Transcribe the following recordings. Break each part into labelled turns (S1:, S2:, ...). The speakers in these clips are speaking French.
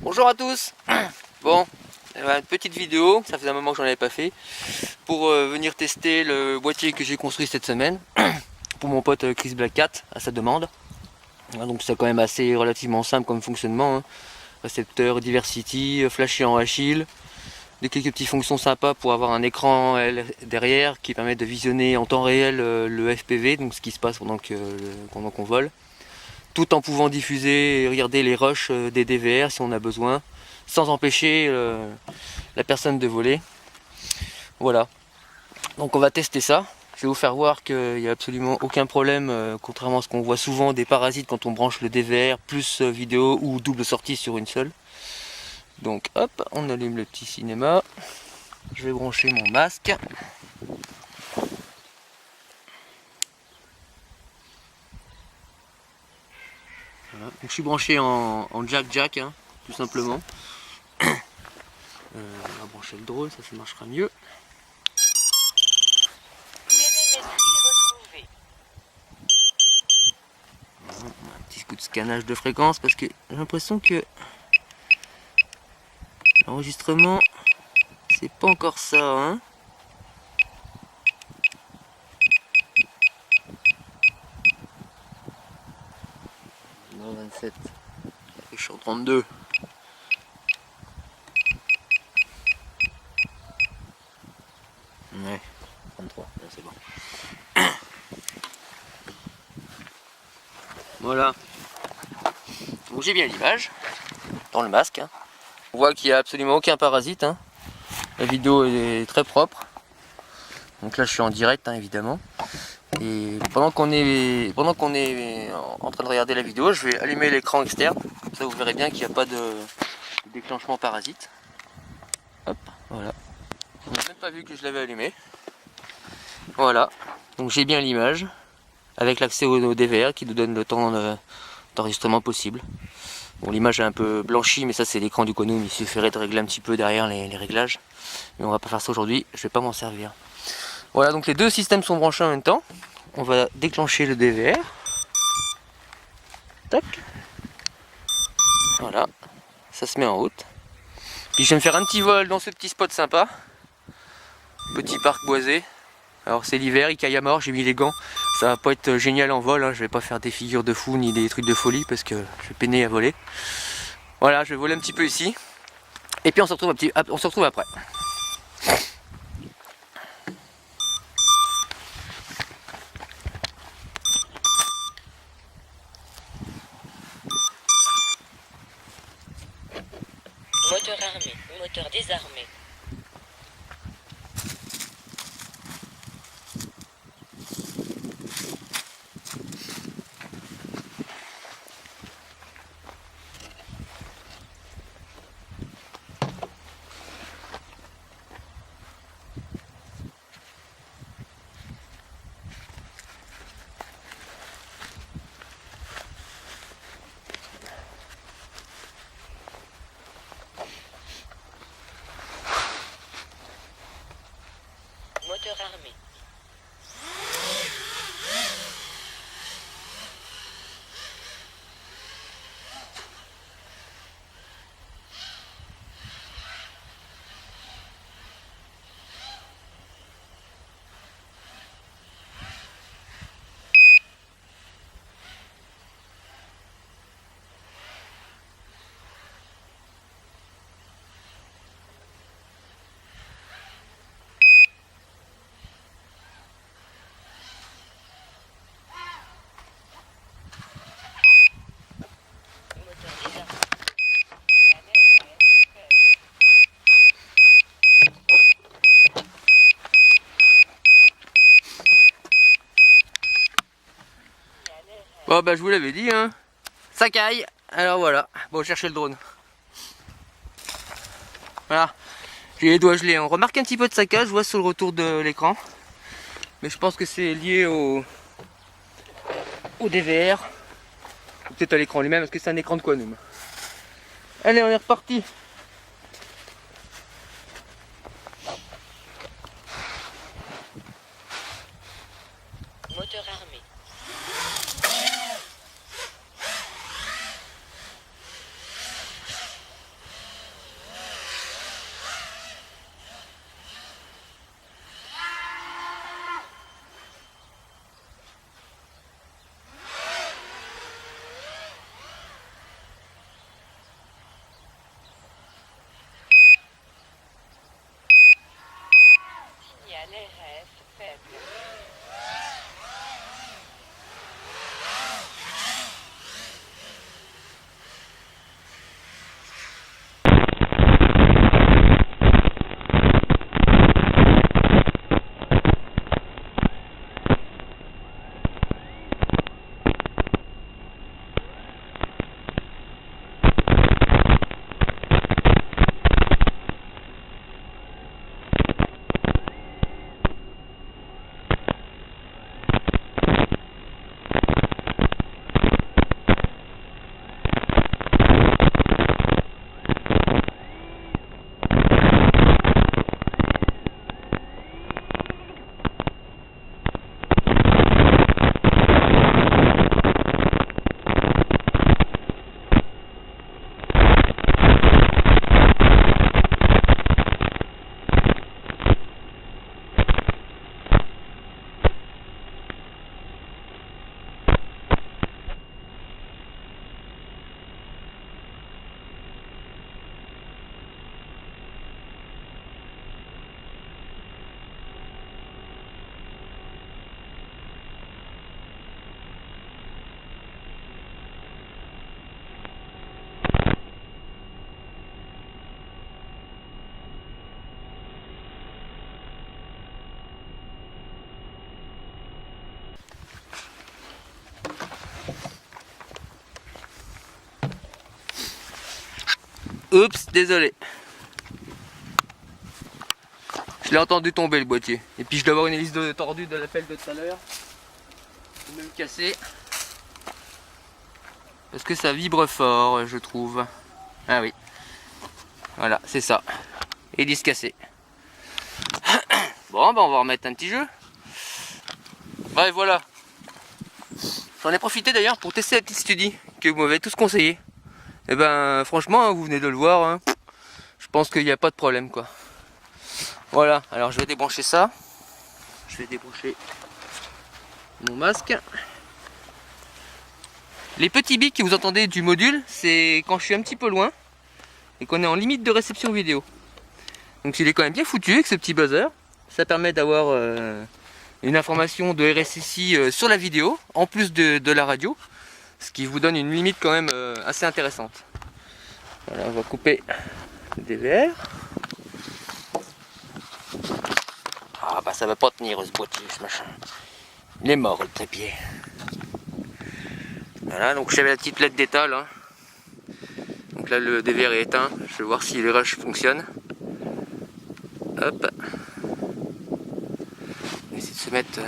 S1: Bonjour à tous. Bon, une petite vidéo, ça faisait un moment que j'en avais pas fait, pour venir tester le boîtier que j'ai construit cette semaine pour mon pote Chris Black Cat à sa demande. Donc c'est quand même assez relativement simple comme fonctionnement, hein. Récepteur Diversity, flashy en Achille, des quelques petites fonctions sympas pour avoir un écran derrière qui permet de visionner en temps réel le FPV, donc ce qui se passe pendant qu'on vole, tout en pouvant diffuser et regarder les rushs des DVR si on a besoin, sans empêcher la personne de voler. Voilà, donc on va tester ça. Je vais vous faire voir qu'il n'y a absolument aucun problème, contrairement à ce qu'on voit souvent des parasites quand on branche le DVR plus vidéo ou double sortie sur une seule. Donc hop, on allume le petit cinéma. Je vais brancher mon masque. Voilà. Donc, je suis branché en jack, hein, tout simplement. On va brancher le drone, ça marchera mieux. Voilà, un petit coup de scannage de fréquence parce que j'ai l'impression que l'enregistrement c'est pas encore ça, hein. Non, 27. Je suis en 32. Ouais, 33, c'est bon. Voilà. Donc j'ai bien l'image dans le masque, hein. On voit qu'il n'y a absolument aucun parasite, hein. La vidéo est très propre. Donc là je suis en direct, hein, évidemment. Et pendant qu'on est en train de regarder la vidéo, je vais allumer l'écran externe. Comme ça vous verrez bien qu'il n'y a pas de déclenchement parasite. Hop, voilà. On n'a même pas vu que je l'avais allumé. Voilà. Donc j'ai bien l'image avec l'accès au DVR qui nous donne le temps d'enregistrement possible. Bon, l'image est un peu blanchie, mais ça c'est l'écran du Konum, il suffirait de régler un petit peu derrière les réglages. Mais on va pas faire ça aujourd'hui, je vais pas m'en servir. Voilà, donc les deux systèmes sont branchés en même temps. On va déclencher le DVR. Tac. Voilà, ça se met en route. Puis je vais me faire un petit vol dans ce petit spot sympa. Petit parc boisé. Alors c'est l'hiver, il caille à mort, j'ai mis les gants. Ça va pas être génial en vol, hein. Je vais pas faire des figures de fou ni des trucs de folie parce que je vais peiner à voler. Voilà, je vais voler un petit peu ici. Et puis on se retrouve après.
S2: Moteur armé, moteur désarmé. Moteur armé.
S1: Bon bah je vous l'avais dit, hein. Ça caille. Alors voilà, bon chercher le drone. Voilà, j'ai les doigts gelés. On remarque un petit peu de saccage, je vois sur le retour de l'écran. Mais je pense que c'est lié au DVR. Ou peut-être à l'écran lui-même, parce que c'est un écran de Konum. Allez, on est reparti.
S2: Moteur armé.
S1: Oups, désolé. Je l'ai entendu tomber le boîtier. Et puis je dois avoir une hélice tordue de l'appel de tout à l'heure. Je vais me le casser. Parce que ça vibre fort, je trouve. Ah oui. Voilà, c'est ça. Hélice cassée. Bon, ben on va remettre un petit jeu. Ouais, voilà. J'en ai profité d'ailleurs pour tester la petite Study que vous m'avez tous conseillé. Et ben franchement, vous venez de le voir. Hein. Je pense qu'il n'y a pas de problème quoi. Voilà, alors je vais débrancher ça. Je vais débrancher mon masque. Les petits bics que vous entendez du module, c'est quand je suis un petit peu loin et qu'on est en limite de réception vidéo. Donc il est quand même bien foutu avec ce petit buzzer. Ça permet d'avoir une information de RSSI sur la vidéo, en plus de la radio. Ce qui vous donne une limite quand même assez intéressante. Voilà, on va couper le DVR. Ah bah ça va pas tenir ce boîtier, ce machin. Il est mort le trépied. Voilà, donc j'avais la petite LED d'état là. Donc là le DVR est éteint. Je vais voir si les rushs fonctionnent. Hop. On va essayer de se mettre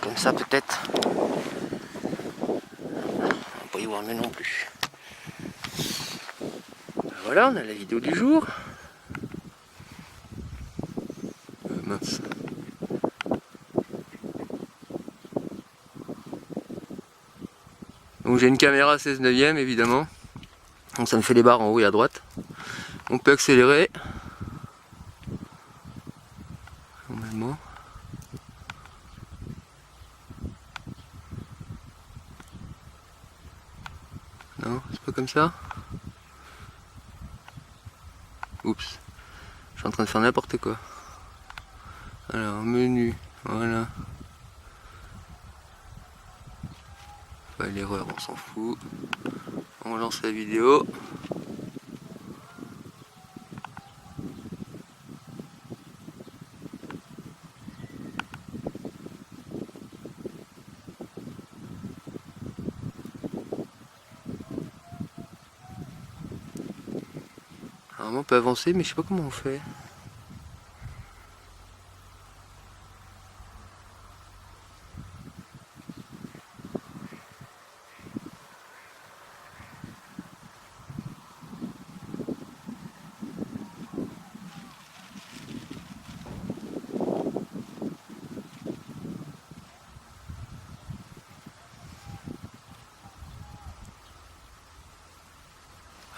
S1: comme ça peut-être. On va pas y voir mieux non plus. Voilà, on a la vidéo du jour. Mince. Donc j'ai une caméra 16/9 évidemment. Donc ça me fait les barres en haut et à droite. On peut accélérer. Normalement. Non, c'est pas comme ça. Oups. Je suis en train de faire n'importe quoi. Alors, menu, voilà. Ouais, l'erreur, on s'en fout. On lance la vidéo. Normalement, on peut avancer, mais je sais pas comment on fait.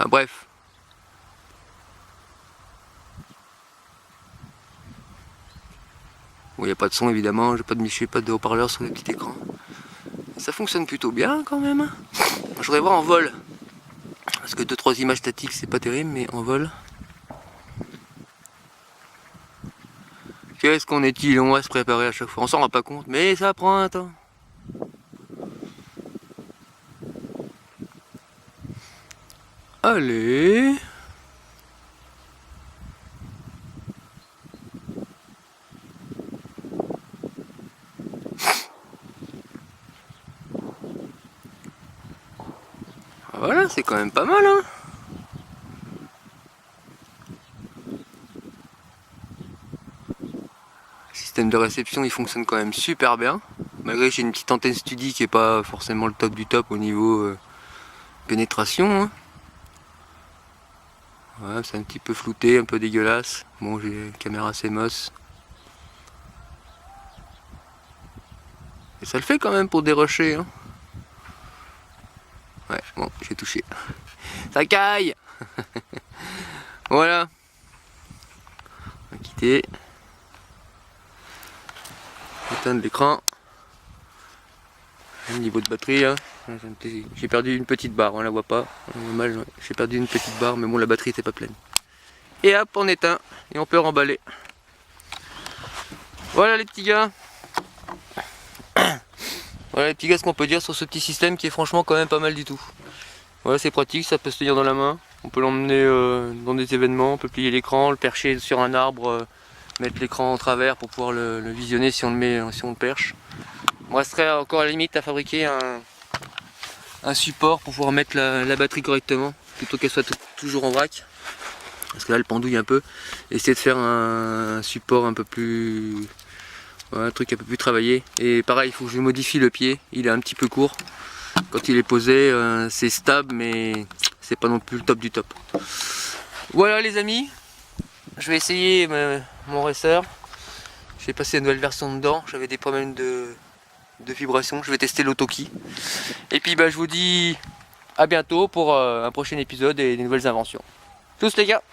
S1: Ah, bref. Bon, il n'y a pas de son évidemment, j'ai pas de haut-parleur sur le petit écran. Ça fonctionne plutôt bien quand même. Je voudrais voir en vol. Parce que 2-3 images statiques c'est pas terrible, mais en vol. Qu'est-ce qu'on est-il long à se préparer à chaque fois, on s'en rend pas compte, mais ça prend un temps. Allez. Voilà, c'est quand même pas mal, hein. Le système de réception, il fonctionne quand même super bien. Malgré que j'ai une petite antenne Study qui est pas forcément le top du top au niveau pénétration. Hein. Ouais, c'est un petit peu flouté, un peu dégueulasse. Bon, j'ai une caméra CMOS. Et ça le fait quand même pour dérocher. Hein. Ouais, bon, j'ai touché. Ça caille. Voilà. On va quitter. Éteindre l'écran. Le niveau de batterie là. J'ai perdu une petite barre, on la voit pas. Normal, j'ai perdu une petite barre, mais bon la batterie était pas pleine. Et hop, on éteint et on peut remballer. Voilà les petits gars. Voilà les petits gars, ce qu'on peut dire sur ce petit système qui est franchement quand même pas mal du tout. Voilà, c'est pratique, ça peut se tenir dans la main. On peut l'emmener dans des événements, on peut plier l'écran, le percher sur un arbre, mettre l'écran en travers pour pouvoir le visionner si on le perche. Il me resterait encore à la limite à fabriquer un support pour pouvoir mettre la batterie correctement, plutôt qu'elle soit toujours en vrac. Parce que là elle pendouille un peu. Essayer de faire un support un peu plus... Ouais, un truc un peu plus travaillé. Et pareil, il faut que je modifie le pied, il est un petit peu court. Quand il est posé, c'est stable, mais c'est pas non plus le top du top. Voilà les amis, je vais essayer mon racer. J'ai passé une nouvelle version dedans, j'avais des problèmes de vibration, je vais tester l'auto-key. Et puis bah, je vous dis à bientôt pour un prochain épisode et des nouvelles inventions. Tous les gars.